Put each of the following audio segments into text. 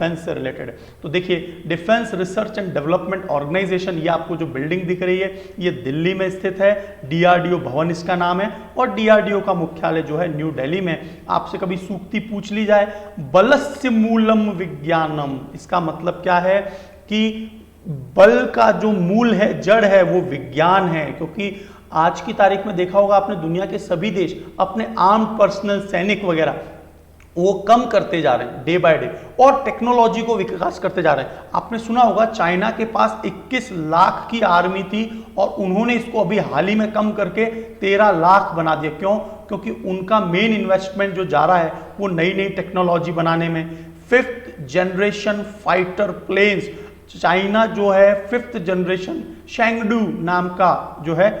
Defence से related है। तो देखिए defence research and development organisation, ये आपको जो बिल्डिंग दिख रही है ये दिल्ली में स्थित है, डीआरडीओ भवन इसका नाम है, और डीआरडीओ का मुख्यालय जो है न्यू दिल्ली में। आपसे कभी सूक्ति पूछ ली जाए, बलस्य मूलम विज्ञानम, इसका मतलब क्या है कि बल का जो मूल है, जड़ है, वो विज्ञान है। क्योंकि आज की तारीख में देखा होगा आपने, दुनिया के सभी देश अपने आर्म्ड पर्सनल सैनिक वगैरह वो कम करते जा रहे हैं डे बाय डे, और टेक्नोलॉजी को विकास करते जा रहे हैं। आपने सुना होगा चाइना के पास 21 लाख की आर्मी थी और उन्होंने इसको अभी हाल ही में कम करके 13 लाख बना दिया। क्यों? क्योंकि उनका मेन इन्वेस्टमेंट जो जा रहा है वो नई नई टेक्नोलॉजी बनाने में। 5th generation fighter planes, China जो है 5th जनरेशन शेंगडू नाम का जो है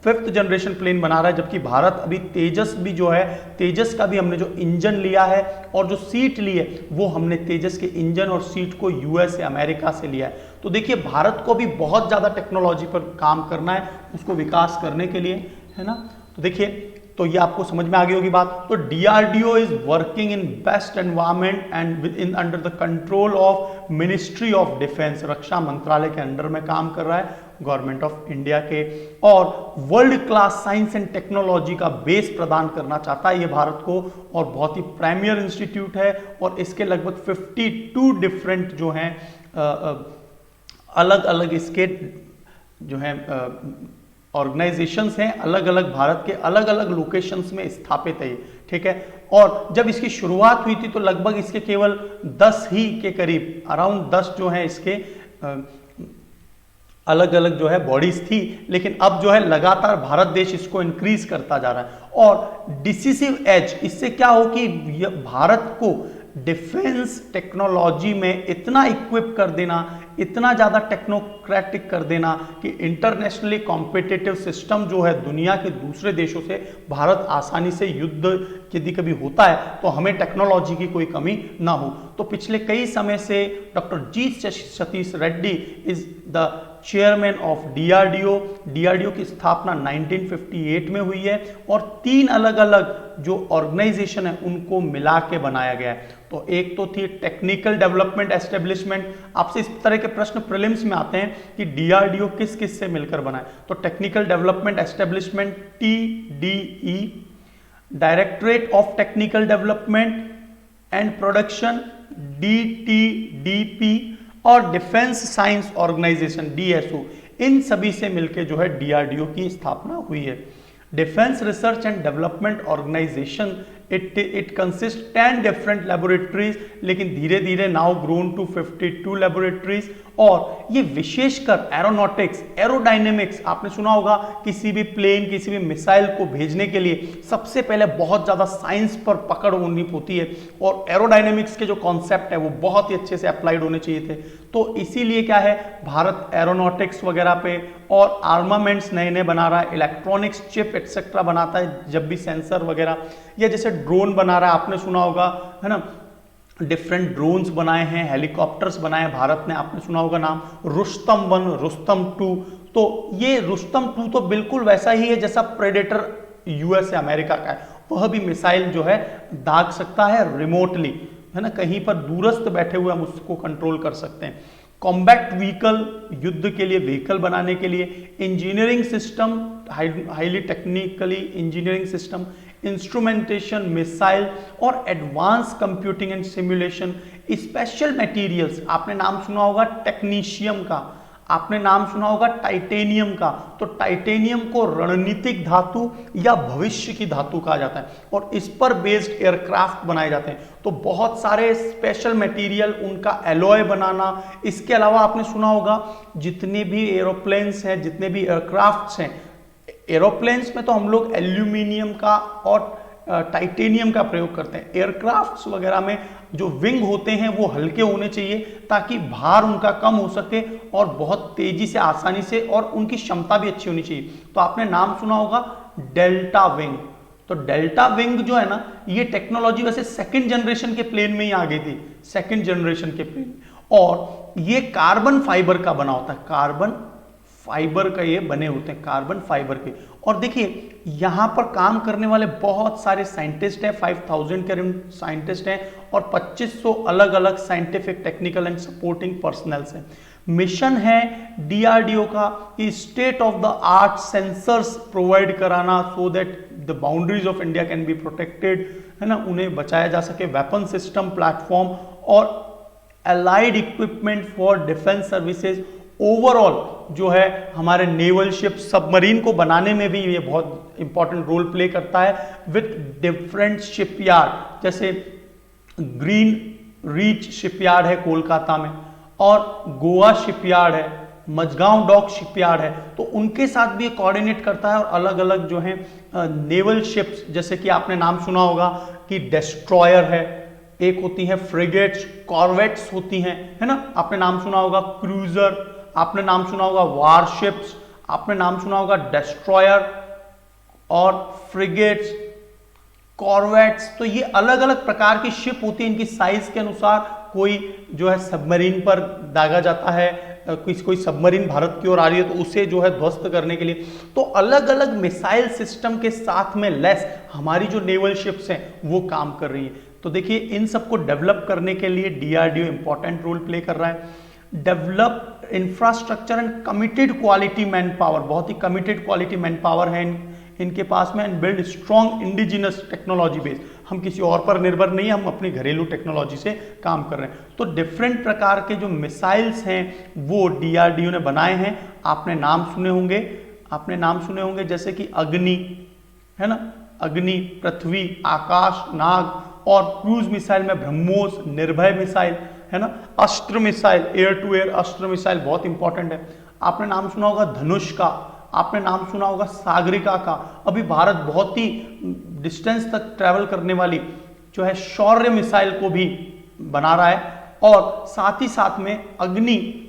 5th जनरेशन प्लेन बना रहा है, जबकि भारत अभी तेजस भी जो है, तेजस का भी हमने जो इंजन लिया है और जो सीट ली है वो हमने तेजस के इंजन और सीट को यूएस या अमेरिका से लिया है। तो देखिए भारत को भी बहुत ज़्यादा टेक्नोलॉजी पर काम करना है, उसको विकास करने के लिए, है ना। तो देखिए, तो ये आपको समझ में आ गई होगी बात। तो DRDO is working in best environment and in under the control of ministry of defence, रक्षा मंत्रालय के अंडर में काम कर रहा है गवर्नमेंट ऑफ इंडिया के, और world class science and technology का बेस प्रदान करना चाहता है ये भारत को, और बहुत ही प्रीमियर इंस्टीट्यूट है, और इसके लगभग 52 डिफरेंट जो हैं अलग अलग इसके जो हैं ऑर्गेनाइजेशंस हैं, अलग अलग भारत के अलग अलग लोकेशंस में स्थापित है, ठीक है। और जब इसकी शुरुआत हुई थी तो लगभग इसके केवल 10 ही के करीब, अराउंड 10 जो है इसके अलग अलग जो है बॉडीज थी, लेकिन अब जो है लगातार भारत देश इसको इंक्रीज करता जा रहा है। और डिसिसिव एज इससे क्या हो कि भारत को डिफेंस टेक्नोलॉजी में इतना इक्विप कर देना, इतना ज़्यादा टेक्नोक्रेटिक कर देना कि इंटरनेशनली कॉम्पिटिटिव सिस्टम जो है दुनिया के दूसरे देशों से भारत आसानी से युद्ध यदि कभी होता है तो हमें टेक्नोलॉजी की कोई कमी ना हो। तो पिछले कई समय से doctor G Satish Reddy is the chairman of DRDO. DRDO की स्थापना 1958 में हुई है और 3 अलग अलग जो ऑर्गेनाइजेशन है उनको मिला के बनाया गया है। तो एक तो थी टेक्निकल डेवलपमेंट एस्टेब्लिशमेंट। आपसे इस तरह के प्रश्न प्रीलिम्स में आते हैं कि डीआरडीओ किस किस से मिलकर बना है, तो technical development establishment TDE, directorate of technical development and production DTDP, और डिफेंस साइंस ऑर्गेनाइजेशन DSO, इन सभी से मिलकर जो है डीआरडीओ की स्थापना हुई है। Defence research and development organisation it consist 10 different laboratories, लेकिन धीरे धीरे नाउ ग्रोन टू 52 लेबोरेटरीज। और ये विशेषकर एरोनॉटिक्स, एरोडायनेमिक्स, आपने सुना होगा किसी भी प्लेन, किसी भी मिसाइल को भेजने के लिए सबसे पहले बहुत ज़्यादा साइंस पर पकड़ होनी होती है, और एरोडायनेमिक्स के जो कॉन्सेप्ट है वो बहुत ही अच्छे से अप्लाइड होने चाहिए थे। तो इसीलिए क्या है, भारत एरोनॉटिक्स वगैरह पे और आर्मामेंट्स नए नए बना रहा है, इलेक्ट्रॉनिक्स चिप एक्सेट्रा बनाता है, जब भी सेंसर वगैरह, या जैसे ड्रोन बना रहा है, आपने सुना होगा, है ना, डिफरेंट ड्रोन्स बनाए हैं, हेलीकॉप्टर्स बनाए हैं भारत ने, आपने सुना होगा नाम रुस्तम 1, रुस्तम 2। तो ये रुस्तम 2 तो बिल्कुल वैसा ही है जैसा प्रेडेटर यूएस या अमेरिका का है, वह भी मिसाइल जो है दाग सकता है रिमोटली, है ना, कहीं पर दूरस्थ बैठे हुए हम उसको कंट्रोल कर सकते हैं। कॉम्बैट व्हीकल, युद्ध के लिए व्हीकल बनाने के लिए, engineering system, highly technically engineering system, instrumentation, missile और advance computing and simulation, special materials, आपने नाम सुना होगा टेक्नीशियम का, आपने नाम सुना होगा टाइटेनियम का। तो टाइटेनियम को रणनीतिक धातु या भविष्य की धातु कहा जाता है, और इस पर बेस्ड एयरक्राफ्ट बनाए जाते हैं। तो बहुत सारे स्पेशल मटेरियल, उनका एलॉय बनाना। इसके अलावा आपने सुना होगा जितने भी एरोप्लेन्स हैं, जितने भी एयरक्राफ्ट्स हैं, एरोप्लेन्स में तो हम लोग एल्यूमिनियम का और टाइटेनियम का प्रयोग करते हैं। एयरक्राफ्ट्स वगैरह में जो विंग होते हैं वो हल्के होने चाहिए ताकि भार उनका कम हो सके और बहुत तेजी से, आसानी से, और उनकी क्षमता भी अच्छी होनी चाहिए। तो आपने नाम सुना होगा डेल्टा विंग। तो डेल्टा विंग जो है ना, ये टेक्नोलॉजी वैसे 2nd जनरेशन के प्लेन में ही आ गई थी, 2nd जनरेशन के प्लेन, और ये कार्बन फाइबर का बना होता है, कार्बन फाइबर का ये बने होते हैं, कार्बन फाइबर के, और देखिए यहाँ पर काम करने वाले बहुत सारे साइंटिस्ट हैं, 5000 के अराउंड साइंटिस्ट हैं और 2500 अलग अलग scientific, technical and supporting personnels हैं। मिशन है डीआरडीओ का state of the art sensors provide कराना, so that the boundaries of India can be protected, है ना, उन्हें बचाया जा सके। वेपन सिस्टम प्लेटफॉर्म और allied equipment for defence services. Overall जो है हमारे नेवल शिप, सबमरीन को बनाने में भी ये बहुत इंपॉर्टेंट रोल प्ले करता है, विथ डिफरेंट शिपयार्ड, जैसे ग्रीन रीच शिपयार्ड है कोलकाता में, और गोवा शिपयार्ड है, मझगांव डॉक शिपयार्ड है, तो उनके साथ भी ये कोऑर्डिनेट करता है। और अलग अलग जो है नेवल शिप्स, जैसे कि आपने नाम सुना होगा कि डिस्ट्रॉयर है, एक होती है फ्रिगेट्स, कॉर्वेट्स होती हैं, है ना, आपने नाम सुना होगा क्रूजर, आपने नाम सुना होगा वारशिप्स, आपने नाम सुना होगा डिस्ट्रॉयर और फ्रिगेट्स, कॉर्वेट्स। तो ये अलग अलग प्रकार की शिप होती है, इनकी साइज के अनुसार कोई जो है सबमरीन पर दागा जाता है, कोई सबमरीन भारत की ओर आ रही है तो उसे जो है ध्वस्त करने के लिए, तो अलग अलग मिसाइल सिस्टम के साथ में लेस हमारी जो नेवल शिप्स हैं वो काम कर रही है। तो देखिए इन सबको डेवलप करने के लिए डीआरडीओ इंपॉर्टेंट रोल प्ले कर रहा है। Develop infrastructure and committed quality man power, बहुत ही कमिटेड क्वालिटी मैन पावर है इनके पास में, and build strong indigenous technology base, हम किसी और पर निर्भर नहीं, हम अपनी घरेलू टेक्नोलॉजी से काम कर रहे हैं। तो डिफरेंट प्रकार के जो मिसाइल्स हैं वो डीआरडीओ ने बनाए हैं, आपने नाम सुने होंगे जैसे कि अग्नि, है ना, अग्नि, पृथ्वी, आकाश, नाग, और क्रूज मिसाइल में ब्रह्मोस, निर्भय मिसाइल, है ना, अस्त्र मिसाइल, एयर टू एयर अस्त्र मिसाइल बहुत इंपॉर्टेंट है। आपने नाम सुना होगा धनुष का, आपने नाम सुना होगा सागरिका का। अभी भारत बहुत ही डिस्टेंस तक ट्रैवल करने वाली जो है शौर्य मिसाइल को भी बना रहा है, और साथ ही साथ में अग्नि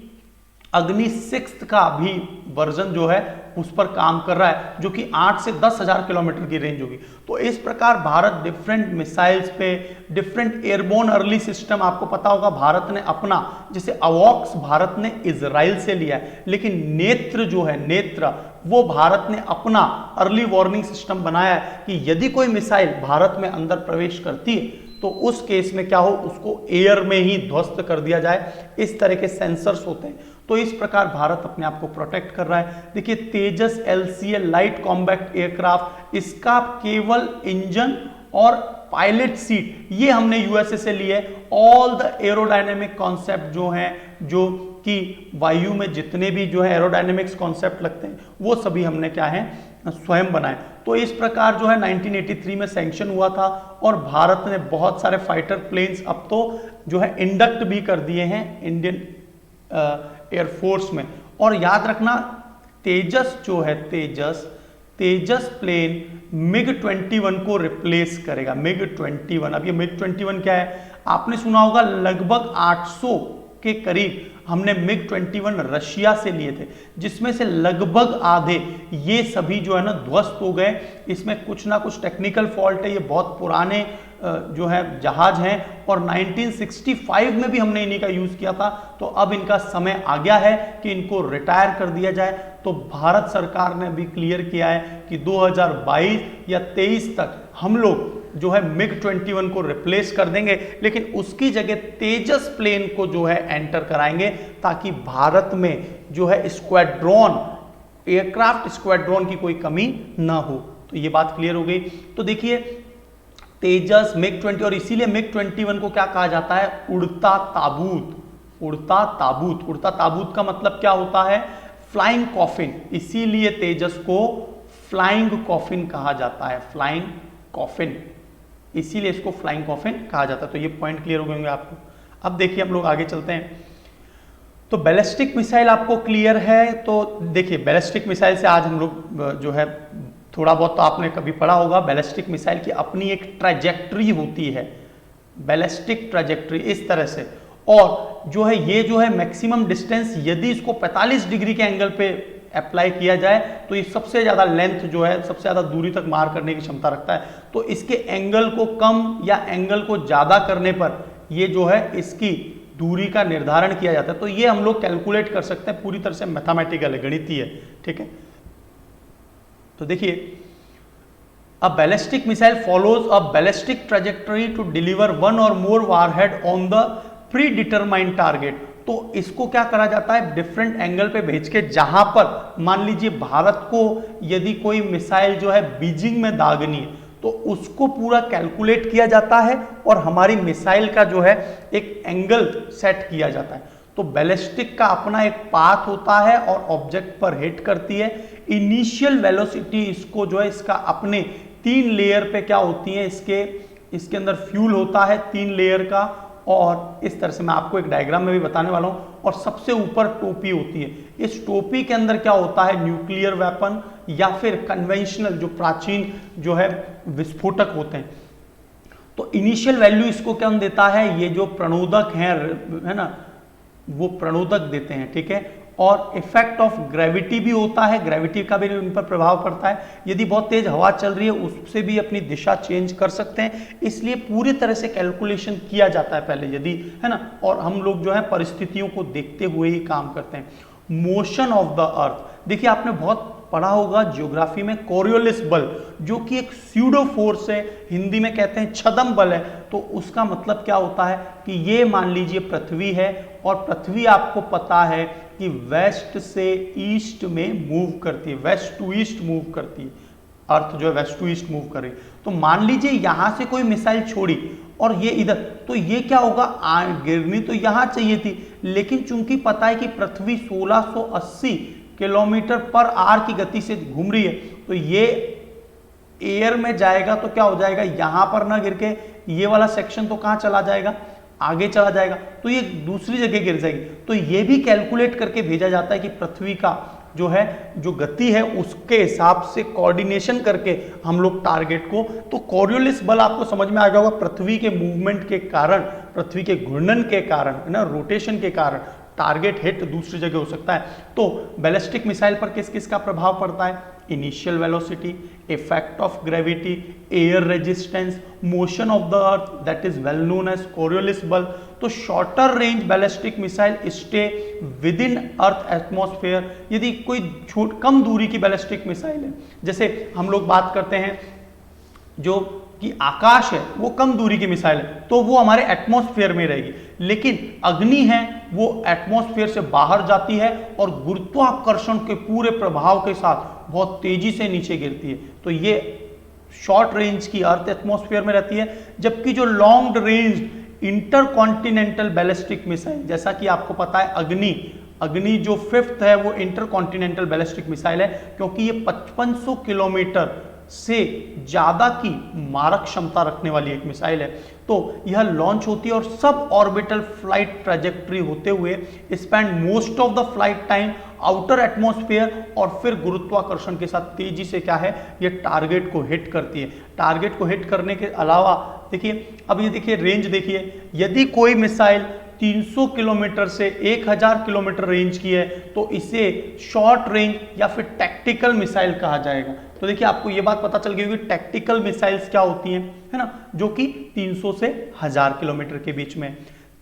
6 का भी वर्जन जो है उस पर काम कर रहा है, जो कि 8 से 10,000 किलोमीटर की रेंज होगी। तो इस प्रकार भारत डिफरेंट मिसाइल्स पे, डिफरेंट एयरबोर्न अर्ली सिस्टम, आपको पता होगा भारत ने अपना, जैसे अवॉक्स भारत ने इजराइल से लिया है, लेकिन नेत्र जो है, नेत्र, वो भारत ने अपना अर्ली वार्निंग सिस्टम बनाया है कि यदि कोई मिसाइल भारत में अंदर प्रवेश करती है तो उस केस में क्या हो, उसको एयर में ही ध्वस्त कर दिया जाए। इस तरह के सेंसर्स होते हैं। तो इस प्रकार भारत अपने आप को प्रोटेक्ट कर रहा है। देखिए तेजस LCA लाइट कॉम्बैक्ट एयरक्राफ्ट, इसका केवल इंजन और पायलट सीट ये हमने यूएसए से लिए। ऑल द एरोडायनेमिक कॉन्सेप्ट जो हैं, जो कि वायु में जितने भी जो है एरोडायनेमिक्स कॉन्सेप्ट लगते हैं, वो सभी हमने क्या है स्वयं बनाए। तो इस प्रकार जो है 1983 में सैंक्शन हुआ था, और भारत ने बहुत सारे फाइटर प्लेन्स अब तो जो है इंडक्ट भी कर दिए हैं इंडियन एयरफोर्स में। और याद रखना तेजस जो है, तेजस प्लेन MiG-21 को रिप्लेस करेगा। MiG-21, अब ये MiG-21 क्या है, आपने सुना होगा लगभग 800 के करीब हमने MiG-21 रशिया से लिए थे, जिसमें से लगभग आधे ये सभी जो है ना ध्वस्त हो गए। इसमें कुछ ना कुछ टेक्निकल फॉल्ट है, ये बहुत पुराने जो है जहाज हैं, और 1965 में भी हमने इन्हीं का यूज किया था। तो अब इनका समय आ गया है कि इनको रिटायर कर दिया जाए। तो भारत सरकार ने भी क्लियर किया है कि 2022 या 23 तक हम लोग जो है MiG-21 को रिप्लेस कर देंगे, लेकिन उसकी जगह तेजस प्लेन को जो है एंटर कराएंगे, ताकि भारत में जो है स्क्वाड्रॉन, एयरक्राफ्ट स्क्वाड्रॉन की कोई कमी ना हो। तो ये बात क्लियर हो गई। तो देखिए तेजस, MiG-20, और इसीलिए MiG-21 को क्या कहा जाता है, उड़ता ताबूत। उड़ता ताबूत, उड़ता ताबूत का मतलब क्या होता है, फ्लाइंग कॉफिन। इसीलिए तेजस को फ्लाइंग कॉफिन कहा जाता है, फ्लाइंग कॉफिन, इसीलिए इसको फ्लाइंग कॉफिन कहा जाता है। तो ये पॉइंट क्लियर हो गए होंगे आपको। अब देखिए हम लोग आगे चलते हैं। तो बैलिस्टिक मिसाइल आपको क्लियर है। तो देखिए बैलिस्टिक मिसाइल से आज हम लोग जो है थोड़ा बहुत तो आपने कभी पढ़ा होगा, बैलिस्टिक मिसाइल की अपनी एक ट्रैजेक्टरी होती है, बैलिस्टिक ट्रैजेक्टरी इस तरह से, और जो है ये जो है मैक्सिमम डिस्टेंस, यदि इसको 45 डिग्री के एंगल पे अप्लाई किया जाए तो ये सबसे ज़्यादा लेंथ जो है, सबसे ज़्यादा दूरी तक मार करने की क्षमता रखता है। तो इसके एंगल को कम या एंगल को ज़्यादा करने पर ये जो है इसकी दूरी का निर्धारण किया जाता है। तो ये हम लोग कैलकुलेट कर सकते हैं, पूरी तरह से मैथमेटिकल है, गणितीय है, ठीक है। तो देखिए, a ballistic missile follows a ballistic trajectory to deliver one or more warhead on the predetermined target। तो इसको क्या करा जाता है, डिफरेंट एंगल पे भेज के, जहां पर मान लीजिए भारत को यदि कोई मिसाइल जो है बीजिंग में दागनी है तो उसको पूरा कैलकुलेट किया जाता है और हमारी मिसाइल का जो है एक एंगल सेट किया जाता है। तो बैलिस्टिक का अपना एक पाथ होता है और ऑब्जेक्ट पर हिट करती है। इनिशियल वेलोसिटी इसको जो है इसका अपने 3 लेयर पे क्या होती है, इसके अंदर फ्यूल होता है 3 लेयर का, और इस तरह से मैं आपको एक डायग्राम में भी बताने वाला हूं। और सबसे ऊपर टोपी होती है, इस टोपी के अंदर क्या होता है, न्यूक्लियर वेपन या फिर कन्वेंशनल जो प्राचीन जो है विस्फोटक होते हैं। तो इनिशियल वैल्यू इसको क्या देता है, ये जो प्रणोदक है ना, वो प्रणोदक देते हैं, ठीक है। और इफेक्ट ऑफ ग्रेविटी भी होता है, ग्रेविटी का भी इन पर प्रभाव पड़ता है। यदि बहुत तेज हवा चल रही है उससे भी अपनी दिशा चेंज कर सकते हैं, इसलिए पूरी तरह से कैलकुलेशन किया जाता है पहले, यदि है ना, और हम लोग जो है परिस्थितियों को देखते हुए ही काम करते हैं। मोशन ऑफ द अर्थ, देखिए आपने बहुत पढ़ा होगा ज्योग्राफी में, कोरियोलिस बल जो कि एक स्यूडो फोर्स है, हिंदी में कहते हैं छदम बल है। तो उसका मतलब क्या होता है कि ये मान लीजिए पृथ्वी है, और पृथ्वी आपको पता है कि वेस्ट से ईस्ट में मूव करती है, वेस्ट टू ईस्ट मूव करती है, अर्थ जो है वेस्ट टू ईस्ट मूव कर रही है। तो मान लीजिए यहां से कोई मिसाइल छोड़ी और ये इधर, तो ये क्या होगा, गिरनी तो यहां चाहिए थी, लेकिन चूंकि पता है कि पृथ्वी 1680 किलोमीटर पर आवर की गति से घूम रही है, तो ये एयर में जाएगा तो क्या हो जाएगा, यहां पर ना गिर के ये वाला सेक्शन तो कहां चला जाएगा, आगे चला जाएगा, तो ये दूसरी जगह गिर जाएगी। तो ये भी कैलकुलेट करके भेजा जाता है कि पृथ्वी का जो है जो गति है उसके हिसाब से कोऑर्डिनेशन करके हम लोग टारगेट को, तो कोरियोलिस बल आपको समझ में आ गया होगा, पृथ्वी के मूवमेंट के कारण, पृथ्वी के घूर्णन के कारण, है ना, रोटेशन के कारण टारगेट हिट दूसरी जगह हो सकता है। तो बैलिस्टिक मिसाइल पर किस किस का प्रभाव पड़ता है, initial velocity, effect of gravity, air resistance, motion of the earth, that is well known as Coriolis बल। तो shorter range ballistic missile stay within earth atmosphere, यदि कोई कम दूरी की बैलिस्टिक मिसाइल है, जैसे हम लोग बात करते हैं जो कि आकाश है वो कम दूरी की मिसाइल है, तो वो हमारे एटमॉस्फेयर में रहेगी, लेकिन अग्नि है वो एटमॉस्फेयर से बाहर जाती है और गुरुत्वाकर्षण के पूरे प्रभाव के साथ बहुत तेजी से नीचे गिरती है। तो ये शॉर्ट रेंज की अर्थ एटमॉस्फेयर में रहती है। जबकि जो long range intercontinental ballistic missile, जैसा कि आपको पता है अग्नि जो 5th है वो इंटरकॉन्टिनेंटल बैलिस्टिक मिसाइल है, क्योंकि ये 5500 किलोमीटर से ज्यादा की मारक क्षमता रखने वाली एक मिसाइल है। तो यह लॉन्च होती है और सब ऑर्बिटल फ्लाइट ट्रैजेक्टरी होते हुए spend most of the flight time outer atmosphere, और फिर गुरुत्वाकर्षण के साथ तेजी से क्या है ये टारगेट को हिट करती है। टारगेट को हिट करने के अलावा देखिए, अब ये देखिए रेंज देखिए, यदि कोई मिसाइल 300 किलोमीटर से 1000 किलोमीटर रेंज की है तो इसे शॉर्ट रेंज या फिर टैक्टिकल मिसाइल कहा जाएगा। तो देखिए आपको ये बात पता चल गई होगी टैक्टिकल मिसाइल्स क्या होती हैं, है ना, जो कि 300 से 1000 किलोमीटर के बीच में।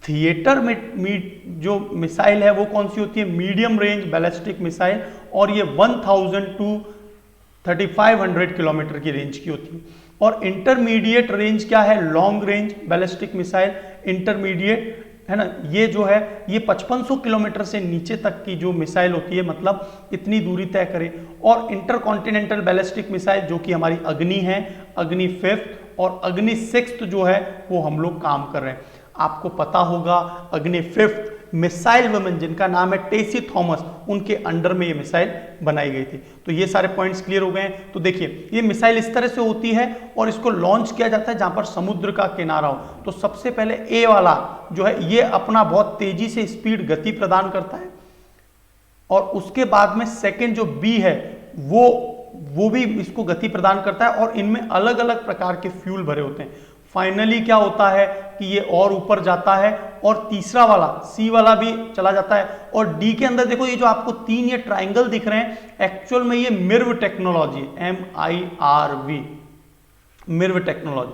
थिएटर में जो मिसाइल है वो कौन सी होती है, मीडियम रेंज बैलिस्टिक मिसाइल, और ये 1000 टू 3500 किलोमीटर की रेंज की होती है। और इंटरमीडिएट रेंज क्या है, long range ballistic missile, intermediate है ना, ये जो है ये 5500 किलोमीटर से नीचे तक की जो मिसाइल होती है, मतलब इतनी दूरी तय करे। और इंटरकॉन्टिनेंटल बैलिस्टिक मिसाइल जो कि हमारी अग्नि है, अग्नि 5th और अग्नि 6th जो है वो हम लोग काम कर रहे हैं। आपको पता होगा अग्नि 5th मिसाइल वुमेन जिनका नाम है टेसी थॉमस, उनके अंडर में ये मिसाइल बनाई गई थी। तो ये सारे पॉइंट्स क्लियर हो गए हैं। तो देखिए ये मिसाइल इस तरह से होती है और इसको लॉन्च किया जाता है जहां पर समुद्र का किनारा हो। तो सबसे पहले ए वाला जो है ये अपना बहुत तेजी से स्पीड गति प्रदान करता है, और उसके बाद में सेकेंड जो बी है वो भी इसको गति प्रदान करता है, और इनमें अलग अलग प्रकार के फ्यूल भरे होते हैं। फाइनली क्या होता है कि ये और ऊपर जाता है, और तीसरा वाला सी वाला भी चला जाता है। और डी के अंदर देखो ये जो आपको 3 ये ट्राइंगल दिख रहे हैं, एक्चुअल में ये MIRV technology, MIRV, MIRV technology,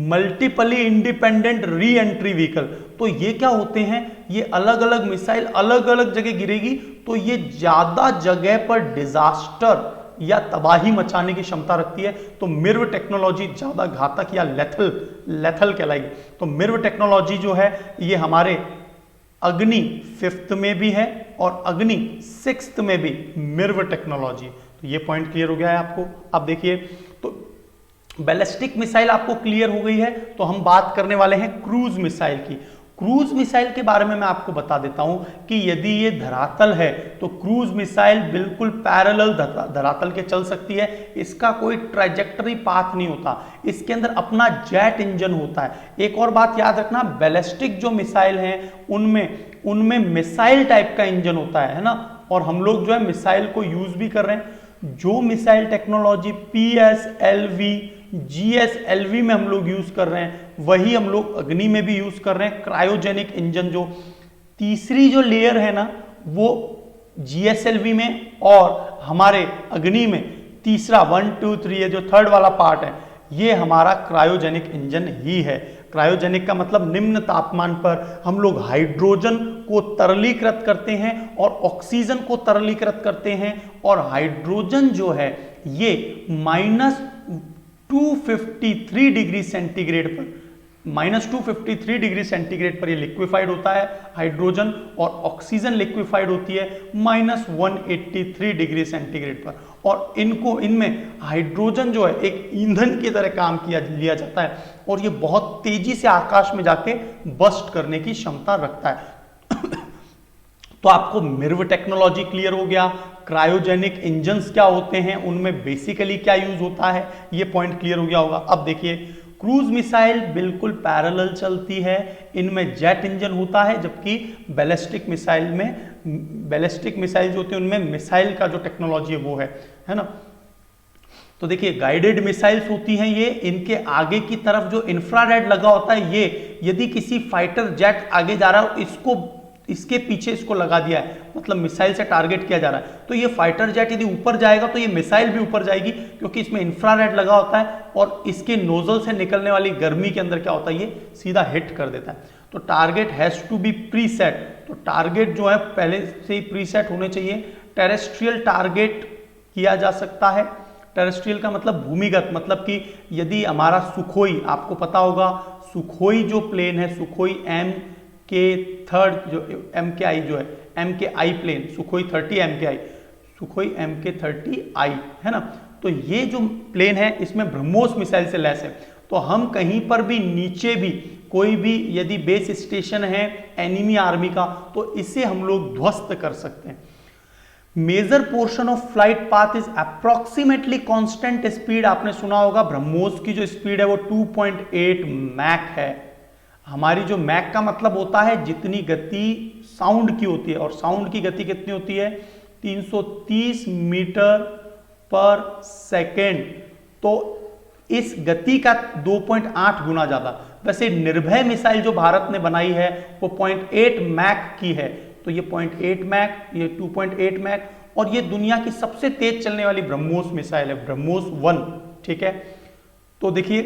multiply independent re entry vehicle. तो ये क्या होते हैं, ये अलग अलग मिसाइल अलग अलग जगह गिरेगी, तो ये ज्यादा जगह पर डिजास्टर या तबाही मचाने की क्षमता रखती है, तो मिर्व टेक्नोलॉजी ज्यादा घातक या लेथल कहलाएगी। तो मिर्व टेक्नोलॉजी जो है ये हमारे अग्नि 5th में भी है और अग्नि 6th में भी मिर्व टेक्नोलॉजी। तो ये पॉइंट क्लियर हो गया है आपको। अब देखिए, तो बैलिस्टिक मिसाइल आपको क्लियर हो गई है, तो हम बात करने वाले हैं क्रूज मिसाइल की। क्रूज मिसाइल के बारे में मैं आपको बता देता हूं कि यदि ये धरातल है तो क्रूज मिसाइल बिल्कुल पैरेलल धरातल के चल सकती है, इसका कोई ट्रैजेक्टरी पाथ नहीं होता, इसके अंदर अपना जेट इंजन होता है। एक और बात याद रखना, बैलिस्टिक जो मिसाइल हैं उनमें मिसाइल टाइप का इंजन होता है ना, और हम लोग जो है मिसाइल को यूज भी कर रहे हैं। जो मिसाइल टेक्नोलॉजी PSLV GSLV में हम लोग यूज कर रहे हैं वही हम लोग अग्नि में भी यूज कर रहे हैं। क्रायोजेनिक इंजन जो तीसरी जो लेयर है ना वो GSLV में और हमारे अग्नि में तीसरा 1 2 3 ये जो थर्ड वाला पार्ट है ये हमारा क्रायोजेनिक इंजन ही है। क्रायोजेनिक का मतलब निम्न तापमान पर हम लोग हाइड्रोजन को तरलीकृत करते हैं और ऑक्सीजन को तरलीकृत करते हैं, और हाइड्रोजन जो है ये -253 डिग्री सेंटीग्रेड पर -253 डिग्री सेंटीग्रेड पर ये लिक्विफाइड होता है हाइड्रोजन, और ऑक्सीजन लिक्विफाइड होती है -183 डिग्री सेंटीग्रेड पर। और इनमें हाइड्रोजन जो है एक ईंधन की तरह काम लिया जाता है और ये बहुत तेजी से आकाश में जाके बस्ट करने की क्षमता रखता है। तो आपको मिर्व टेक्नोलॉजी क्लियर हो गया, क्रायोजेनिक इंजन्स क्या होते हैं, उनमें बेसिकली क्या यूज होता है, ये पॉइंट क्लियर हो गया होगा। अब देखिए, क्रूज मिसाइल बिल्कुल पैरेलल चलती है, इनमें जेट इंजन होता है, जबकि बैलिस्टिक मिसाइल जो होती है उनमें मिसाइल का जो टेक्नोलॉजी है वो है ना। तो देखिए, गाइडेड मिसाइल्स होती हैं ये, इनके आगे की तरफ जो इंफ्रारेड लगा होता है, ये यदि किसी फाइटर जेट आगे जा रहा है इसके पीछे इसको लगा दिया है, मतलब मिसाइल से टारगेट किया जा रहा है, तो ये फाइटर जेट यदि ऊपर जाएगा तो ये मिसाइल भी ऊपर जाएगी, क्योंकि इसमें इंफ्रारेड लगा होता है और इसके नोजल से निकलने वाली गर्मी के अंदर क्या होता है, ये सीधा हिट कर देता है। तो target has to be preset, तो टारगेट जो है पहले से ही प्रीसेट होने चाहिए। टेरेस्ट्रियल टारगेट किया जा सकता है, टेरेस्ट्रियल का मतलब भूमिगत, मतलब कि यदि हमारा सुखोई, आपको पता होगा सुखोई जो प्लेन है, सुखोई MK-3 जो MKI जो है MKI plane, Sukhoi 30 MKI, Sukhoi MK-30I है ना, तो ये जो प्लेन है इसमें ब्रह्मोस मिसाइल से लैस है। तो हम कहीं पर भी नीचे भी कोई भी यदि बेस स्टेशन है एनिमी आर्मी का, तो इसे हम लोग ध्वस्त कर सकते हैं। Major portion of flight path is approximately constant speed, आपने सुना होगा ब्रह्मोस की जो स्पीड है वो 2.8 मैक है। हमारी जो मैक का मतलब होता है जितनी गति साउंड की होती है, और साउंड की गति कितनी होती है 330 मीटर पर सेकेंड, तो इस गति का 2.8 गुना ज्यादा। वैसे निर्भय मिसाइल जो भारत ने बनाई है वो 0.8 मैक की है, तो ये 0.8 मैक, ये 2.8 मैक, और ये दुनिया की सबसे तेज चलने वाली ब्रह्मोस मिसाइल है, ब्रह्मोस 1, ठीक है। तो देखिए,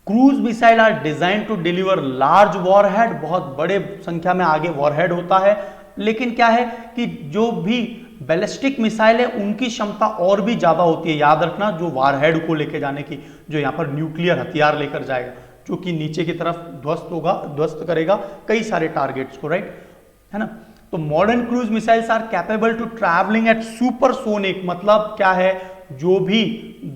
cruise missile are design to deliver large warhead, बहुत बड़े संख्या में आगे वॉरहेड होता है, लेकिन क्या है कि जो भी बैलिस्टिक मिसाइल है उनकी क्षमता और भी ज्यादा होती है। याद रखना, जो वॉरहेड को लेकर जाने की, जो यहाँ पर न्यूक्लियर हथियार लेकर जाएगा, जो कि नीचे की तरफ ध्वस्त करेगा कई सारे टारगेट्स को, राइट, है ना। तो modern cruise missiles are capable to travelling at supersonic, मतलब क्या है, जो भी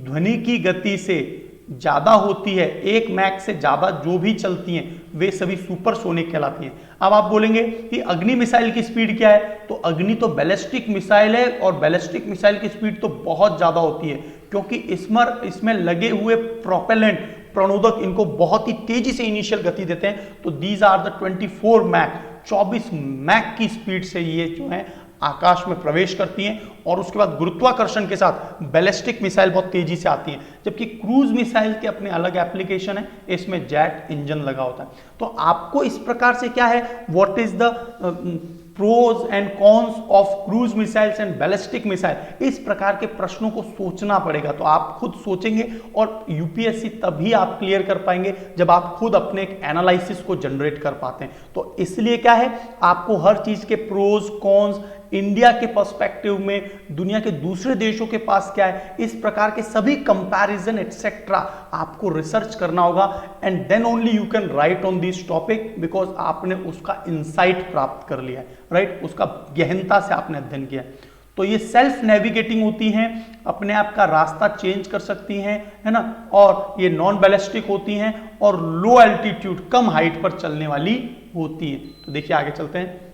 ध्वनि की गति से ज्यादा होती है, 1 मैक से ज्यादा जो भी चलती हैं वे सभी सुपरसोनिक कहलाती हैं। अब आप बोलेंगे कि अग्नि मिसाइल की स्पीड क्या है, तो अग्नि तो बैलिस्टिक मिसाइल है और बैलिस्टिक मिसाइल की स्पीड तो बहुत ज्यादा होती है, क्योंकि इसमें लगे हुए प्रोपेलेंट, प्रणोदक, इनको बहुत ही तेजी से इनिशियल गति देते हैं। तो these are the 24 Mach, 24 Mach की स्पीड से ये जो है आकाश में प्रवेश करती हैं, और उसके बाद गुरुत्वाकर्षण के साथ बैलिस्टिक मिसाइल बहुत तेजी से आती हैं। जबकि क्रूज मिसाइल के अपने अलग एप्लीकेशन है, इसमें जेट इंजन लगा होता है। तो आपको इस प्रकार से क्या है, what is the pros and cons of cruise missiles and ballistic missile, इस प्रकार के प्रश्नों को सोचना पड़ेगा। तो आप खुद सोचेंगे और यूपीएससी तभी आप क्लियर कर पाएंगे जब आप खुद अपने एक एनालिसिस को जनरेट कर पाते हैं। तो इसलिए क्या है, आपको हर चीज के प्रोज कॉन्स इंडिया के पर्सपेक्टिव में दुनिया के दूसरे देशों के पास क्या है, इस प्रकार के सभी कंपैरिजन एटसेट्रा आपको रिसर्च करना होगा and then only you can write on this topic, because आपने उसका इंसाइट प्राप्त कर लिया है, राइट, उसका गहनता से आपने अध्ययन किया है। तो ये सेल्फ नेविगेटिंग होती हैं, अपने आप का रास्ता चेंज कर सकती हैं, है ना, और ये नॉन बैलिस्टिक होती हैं और लो एल्टीट्यूड कम हाइट पर चलने वाली होती हैं। तो देखिए आगे चलते हैं।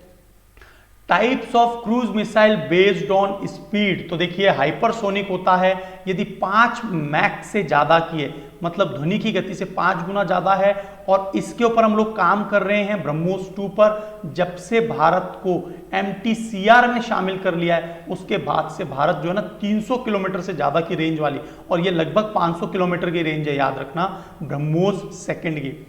Types of cruise missile based on speed. तो देखिए हाइपरसोनिक होता है यदि 5 मैक से ज्यादा की है, मतलब ध्वनि की गति से 5 गुना ज्यादा है, और इसके ऊपर हम लोग काम कर रहे हैं ब्रह्मोस 2 पर। जब से भारत को MTCR में शामिल कर लिया है उसके बाद से भारत जो है ना 300 किलोमीटर से ज्यादा की रेंज वाली, और ये लगभग 500 किलोमीटर की रेंज है, याद रखना, ब्रह्मोस सेकंड की।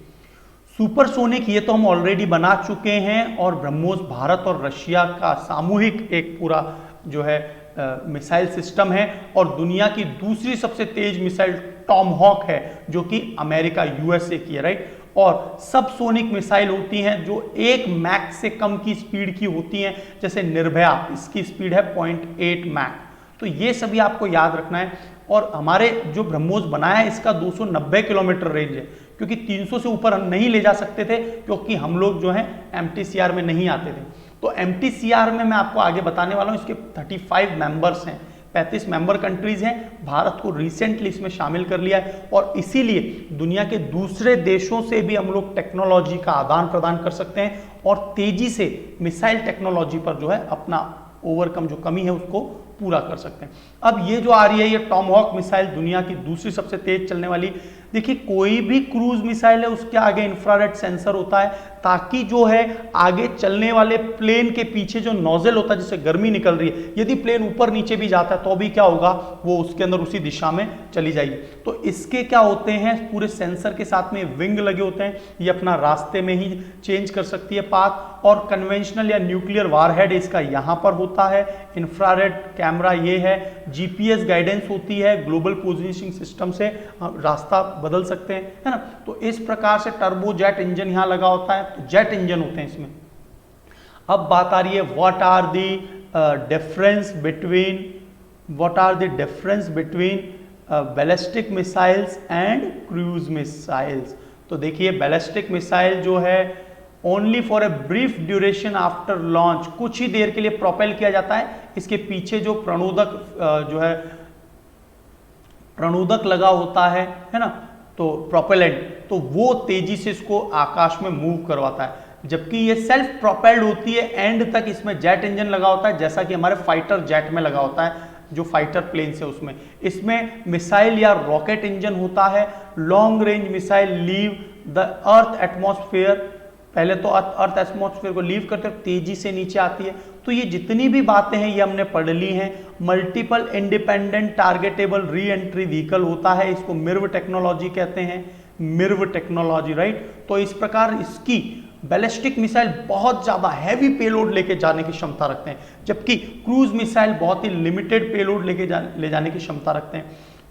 सुपरसोनिक ये तो हम ऑलरेडी बना चुके हैं, और ब्रह्मोस भारत और रशिया का सामूहिक एक पूरा जो है मिसाइल सिस्टम है, और दुनिया की दूसरी सबसे तेज मिसाइल टॉमहॉक है जो कि अमेरिका USA की है, राइट। और सबसोनिक मिसाइल होती हैं जो 1 मैक से कम की स्पीड की होती हैं, जैसे निर्भया, इसकी स्पीड है 0.8 मैक। तो ये सभी आपको याद रखना है। और हमारे जो ब्रह्मोस बनाया है इसका 290 किलोमीटर रेंज है, क्योंकि 300 से ऊपर हम नहीं ले जा सकते थे, क्योंकि हम लोग जो है MTCR में नहीं आते थे। तो MTCR में मैं आपको आगे बताने वाला हूं, इसके 35 मेंबर्स हैं, 35 मेंबर कंट्रीज हैं। भारत को रिसेंटली इसमें शामिल कर लिया है, और इसीलिए दुनिया के दूसरे देशों से भी हम लोग टेक्नोलॉजी का आदान प्रदान कर सकते हैं, और तेजी से मिसाइल टेक्नोलॉजी पर जो है अपना ओवरकम जो कमी है उसको पूरा कर सकते हैं। अब ये जो आ रही है ये टॉमहॉक मिसाइल, दुनिया की दूसरी सबसे तेज चलने वाली। देखिए कोई भी क्रूज मिसाइल है उसके आगे इंफ्रारेड सेंसर होता है, ताकि जो है आगे चलने वाले प्लेन के पीछे जो नोजल होता है जिससे गर्मी निकल रही है, यदि प्लेन ऊपर नीचे भी जाता है तो भी क्या होगा, वो उसके अंदर उसी दिशा में चली जाएगी। तो इसके क्या होते हैं, पूरे सेंसर के साथ में विंग लगे होते हैं, ये अपना रास्ते में ही चेंज कर सकती है पाथ। और कन्वेंशनल या न्यूक्लियर वारहेड इसका यहाँ पर होता है, इंफ्रारेड कैमरा ये है, GPS गाइडेंस होती है, ग्लोबल पोजिशनिंग सिस्टम से रास्ता बदल सकते हैं, है ना। तो इस प्रकार से टर्बो जेट इंजन यहाँ लगा होता है, तो जेट इंजन होते हैं इसमें। अब बात आ रही है what are the difference between ballistic missiles and cruise missiles. तो देखिए बैलिस्टिक मिसाइल जो है only for a brief duration after launch, कुछ ही देर के लिए प्रोपेल किया जाता है, इसके पीछे जो प्रणोदक लगा होता है ना, तो प्रोपेलेंट, तो वो तेजी से इसको आकाश में मूव करवाता है। जबकि ये सेल्फ प्रोपेल्ड होती है, एंड तक इसमें जेट इंजन लगा होता है, जैसा कि हमारे फाइटर जेट में लगा होता है, जो फाइटर प्लेन से उसमें। इसमें मिसाइल या रॉकेट इंजन होता है। Long range missile leave the earth atmosphere, पहले तो अर्थ एटमॉस्फेयर को लीव करते हैं, तेजी से नीचे आती है। तो ये जितनी भी बातें हैं ये हमने पढ़ ली हैं। मल्टीपल इंडिपेंडेंट टारगेटेबल री एंट्री व्हीकल होता है, इसको मिर्व टेक्नोलॉजी कहते हैं, मिर्व टेक्नोलॉजी, राइट। तो इस प्रकार इसकी बैलिस्टिक मिसाइल बहुत ज्यादा हैवी पेलोड लेके जाने की क्षमता रखते हैं, जबकि क्रूज मिसाइल बहुत ही लिमिटेड पेलोड ले जाने की क्षमता रखते हैं।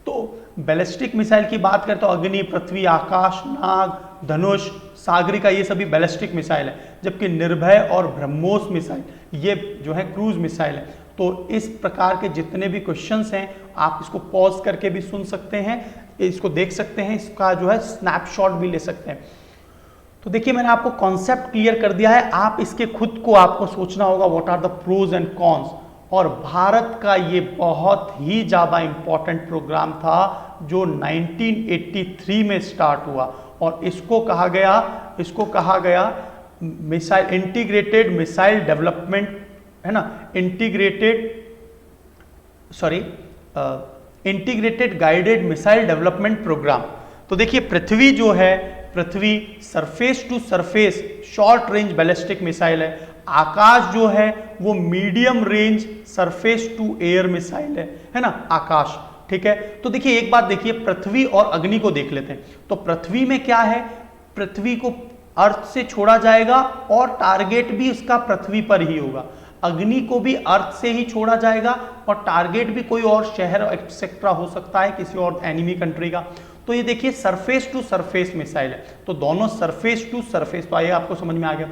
तो बैलिस्टिक मिसाइल की बात करें तो अग्नि, पृथ्वी, आकाश, नाग, धनुष, सागरिका, ये सभी बैलिस्टिक मिसाइल है, जबकि निर्भय और ब्रह्मोस मिसाइल ये जो है क्रूज मिसाइल है। तो इस प्रकार के जितने भी क्वेश्चंस हैं आप इसको पॉज करके भी सुन सकते हैं, इसको देख सकते हैं, इसका जो है स्नैपशॉट भी ले सकते हैं। तो देखिए मैंने आपको कॉन्सेप्ट क्लियर कर दिया है, आप इसके खुद को आपको सोचना होगा what are the pros and cons. और भारत का ये बहुत ही ज़्यादा इम्पॉर्टेंट प्रोग्राम था जो 1983 में स्टार्ट हुआ, और इसको कहा गया मिसाइल इंटीग्रेटेड मिसाइल डेवलपमेंट, है ना, integrated guided missile development programme. तो देखिए पृथ्वी जो है, Prithvi surface to surface short range ballistic missile है। आकाश जो है वो medium range surface to air missile है ना, आकाश, ठीक है। तो देखिए एक बात देखिए, पृथ्वी और अग्नि को देख लेते हैं। तो पृथ्वी में क्या है, पृथ्वी को अर्थ से छोड़ा जाएगा और टारगेट भी इसका पृथ्वी पर ही होगा। अग्नि को भी अर्थ से ही छोड़ा जाएगा और टारगेट भी कोई और शहर एक्सेट्रा हो सकता है, किसी और एनिमी कंट्री का। तो ये देखिए सरफेस टू सरफेस मिसाइल है, तो दोनों सरफेस टू सरफेस, तो आइए आपको समझ में आ गया।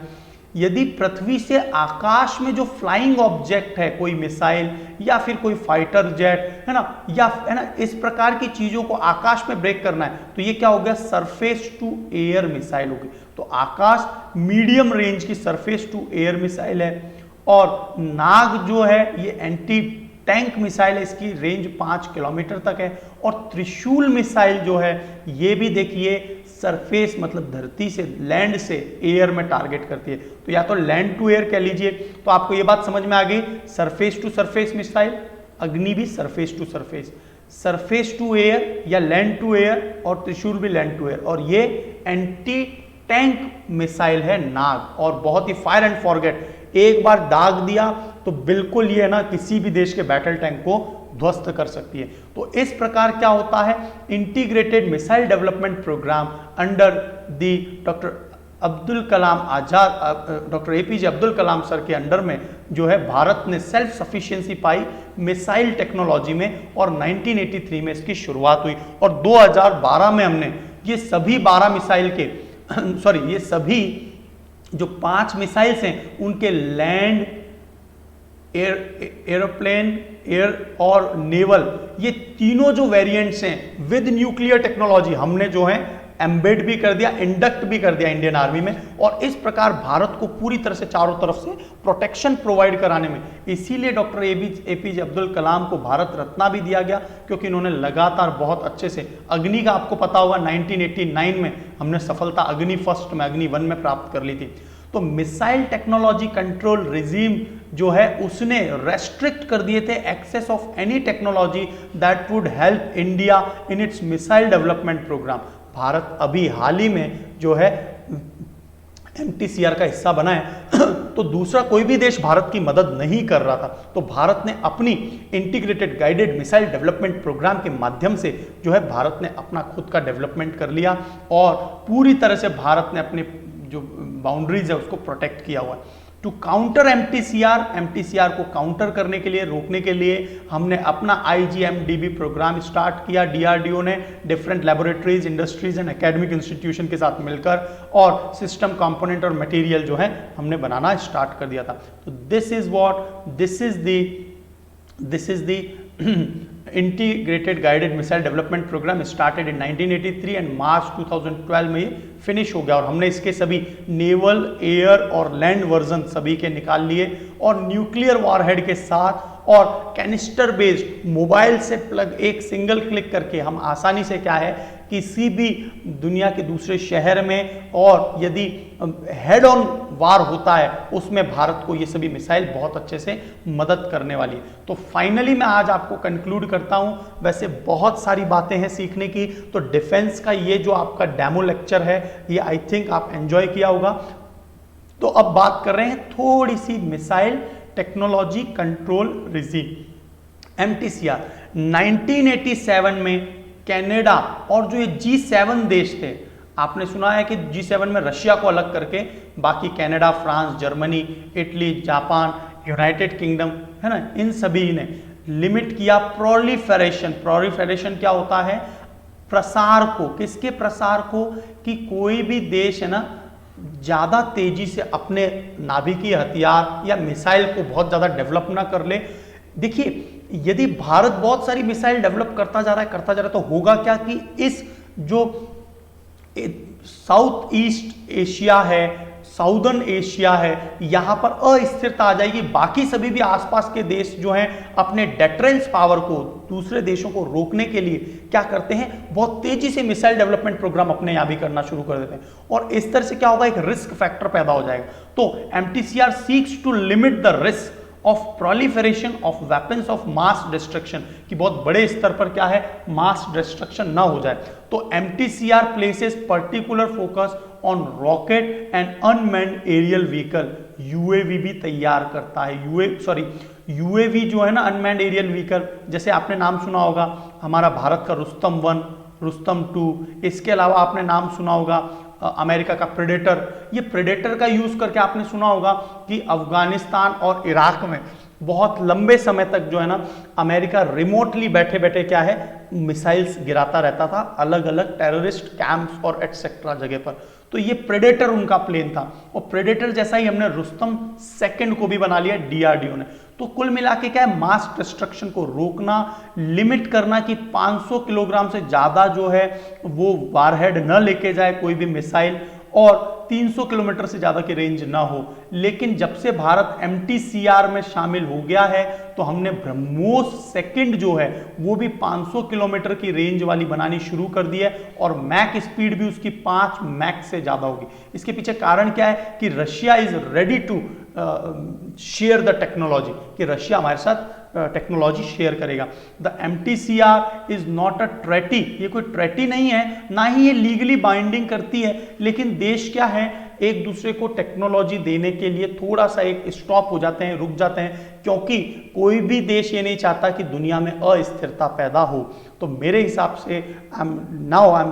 यदि पृथ्वी से आकाश में जो फ्लाइंग ऑब्जेक्ट है, कोई मिसाइल या फिर कोई फाइटर जेट है ना, या है ना, इस प्रकार की चीजों को आकाश में ब्रेक करना है, तो ये क्या हो गया, सरफेस टू एयर मिसाइल होगी। तो आकाश मीडियम रेंज की सरफेस टू एयर मिसाइल है। और नाग जो है ये एंटी टैंक मिसाइल है, इसकी रेंज 5 किलोमीटर तक है। और त्रिशूल मिसाइल जो है ये भी देखिए सरफेस मतलब धरती से, लैंड से एयर में टारगेट करती है। तो या तो लैंड टू एयर कह लीजिए। तो आपको ये बात समझ में आ गई, surface to surface missile, Agni भी surface to surface, surface to air या लैंड टू एयर, और त्रिशूल भी लैंड टू एयर। और ये एंटी टैंक मिसाइल है नाग, और बहुत ही फायर एंड फॉरगेट, एक बार दाग दिया तो बिल्कुल ये ना किसी भी देश के बैटल टैंक को ध्वस्त कर सकती है। तो इस प्रकार क्या होता है, integrated missile development programme under the doctor Abdul Kalam Azad, doctor APJ Abdul Kalam sir के अंडर में जो है भारत ने सेल्फ सफिशिएंसी पाई मिसाइल टेक्नोलॉजी में, और 1983 में इसकी शुरुआत हुई। और 2012 में हमने ये सभी 12 मिसाइल के ये सभी जो 5 मिसाइल्स हैं उनके लैंड, एयरप्लेन, एयर और नेवल, ये तीनों जो वेरिएंट्स हैं विद न्यूक्लियर टेक्नोलॉजी हमने जो है एम्बेड भी कर दिया, इंडक्ट भी कर दिया इंडियन आर्मी में। और इस प्रकार भारत को पूरी तरह से चारों तरफ से प्रोटेक्शन प्रोवाइड कराने में, इसीलिए डॉक्टर एपीजे अब्दुल कलाम को भारत रत्न भी दिया गया, क्योंकि इन्होंने लगातार बहुत अच्छे से अग्नि का, आपको पता होगा 1989 में हमने सफलता अग्नि फर्स्ट में, अग्नि 1 में प्राप्त कर ली थी। तो मिसाइल टेक्नोलॉजी कंट्रोल रिजीम जो है उसने रेस्ट्रिक्ट कर दिए थे access of any technology that would help India in its missile development programme. Bharat अभी हाल ही में जो है MTCR का हिस्सा बना है तो दूसरा कोई भी देश भारत की मदद नहीं कर रहा था। तो भारत ने अपनी integrated guided missile development programme के माध्यम से जो है भारत ने अपना खुद का डेवलपमेंट कर लिया, और पूरी तरह से भारत ने अपने जो बाउंड्रीज है उसको प्रोटेक्ट किया हुआ है। टू काउंटर MTCR को काउंटर करने के लिए, रोकने के लिए हमने अपना IGMDB प्रोग्राम स्टार्ट किया। DRDO ने different laboratories, industries and academic institution के साथ मिलकर, और सिस्टम कंपोनेंट और मटेरियल जो है हमने बनाना स्टार्ट कर दिया था। तो this is the integrated guided missile development programme started in 1983 and March 2012 में ये फिनिश हो गया। और हमने इसके सभी नेवल, एयर और लैंड वर्जन सभी के निकाल लिए, और न्यूक्लियर वॉरहेड के साथ और कैनिस्टर बेस्ड मोबाइल से प्लग, एक सिंगल क्लिक करके हम आसानी से क्या है किसी भी दुनिया के दूसरे शहर में, और यदि हेड ऑन वार होता है उसमें भारत को ये सभी मिसाइल बहुत अच्छे से मदद करने वाली है। तो फाइनली मैं आज आपको कंक्लूड करता हूं, वैसे बहुत सारी बातें हैं सीखने की। तो डिफेंस का ये जो आपका डेमो लेक्चर है ये आई थिंक आप एंजॉय किया होगा। तो अब बात कर रहे हैं थोड़ी सी missile technology control regime MTCR। 1987 में कनाडा और जो ये G7 देश थे, आपने सुना है कि G7 में रशिया को अलग करके बाकी Canada, France, Germany, Italy, Japan, United kingdom है ना, इन सभी ने लिमिट किया प्रोलिफेरेशन। प्रोलिफेरेशन क्या होता है, प्रसार को, किसके प्रसार को, कि कोई भी देश है ना ज्यादा तेजी से अपने नाभिकीय हथियार या मिसाइल को बहुत ज्यादा डेवलप ना कर ले। देखिए यदि भारत बहुत सारी मिसाइल डेवलप करता जा रहा है तो होगा क्या कि इस जो साउथ ईस्ट एशिया है, साउदर्न एशिया है, यहां पर अस्थिरता आ जाएगी। बाकी सभी भी आसपास के देश जो हैं अपने डेटरेंस पावर को, दूसरे देशों को रोकने के लिए क्या करते हैं, बहुत तेजी से मिसाइल डेवलपमेंट प्रोग्राम अपने यहां भी करना शुरू कर देते हैं, और इस तरह से क्या होगा, एक रिस्क फैक्टर पैदा हो जाएगा। तो MTCR seeks to limit the risk of proliferation of weapons of mass destruction, कि बहुत बड़े स्तर पर क्या है, मास डिस्ट्रक्शन ना हो जाए। तो MTCR places particular focus on rocket and unmanned aerial vehicle, UAV भी तैयार करता है। UAV जो है ना, अनमैन्ड एरियल व्हीकल, जैसे आपने नाम सुना होगा हमारा भारत का रुस्तम 1, रुस्तम 2, इसके अलावा आपने नाम सुना होगा अमेरिका का प्रेडेटर। ये प्रेडेटर का यूज करके आपने सुना होगा कि अफगानिस्तान और इराक में बहुत लंबे समय तक जो है ना अमेरिका रिमोटली बैठे बैठे क्या है, मिसाइल्स गिराता रहता था अलग अलग टेररिस्ट कैंप्स और एटसेट्रा जगह पर। तो ये प्रेडेटर उनका प्लेन था, और प्रेडेटर जैसा ही हमने रुस्तम सेकंड को भी बना लिया डीआरडीओ ने। तो कुल मिला के क्या है, मास डिस्ट्रक्शन को रोकना, लिमिट करना कि 500 किलोग्राम से ज्यादा जो है वो वारहेड न लेके जाए कोई भी मिसाइल, और 300 किलोमीटर से ज्यादा की रेंज ना हो। लेकिन जब से भारत MTCR में शामिल हो गया है तो हमने ब्रह्मोस सेकंड जो है वो भी 500 किलोमीटर की रेंज वाली बनानी शुरू कर दी है, और मैक स्पीड भी उसकी 5 मैक से ज्यादा होगी। इसके पीछे कारण क्या है कि Russia is ready to share the technology, कि रशिया हमारे साथ टेक्नोलॉजी शेयर करेगा। The MTCR is not a treaty, ये कोई ट्रेटी नहीं है, ना ही ये लीगली बाइंडिंग करती है, लेकिन देश क्या है एक दूसरे को टेक्नोलॉजी देने के लिए थोड़ा सा एक स्टॉप हो जाते हैं, रुक जाते हैं, क्योंकि कोई भी देश ये नहीं चाहता कि दुनिया में अस्थिरता पैदा हो। तो मेरे हिसाब से आई एम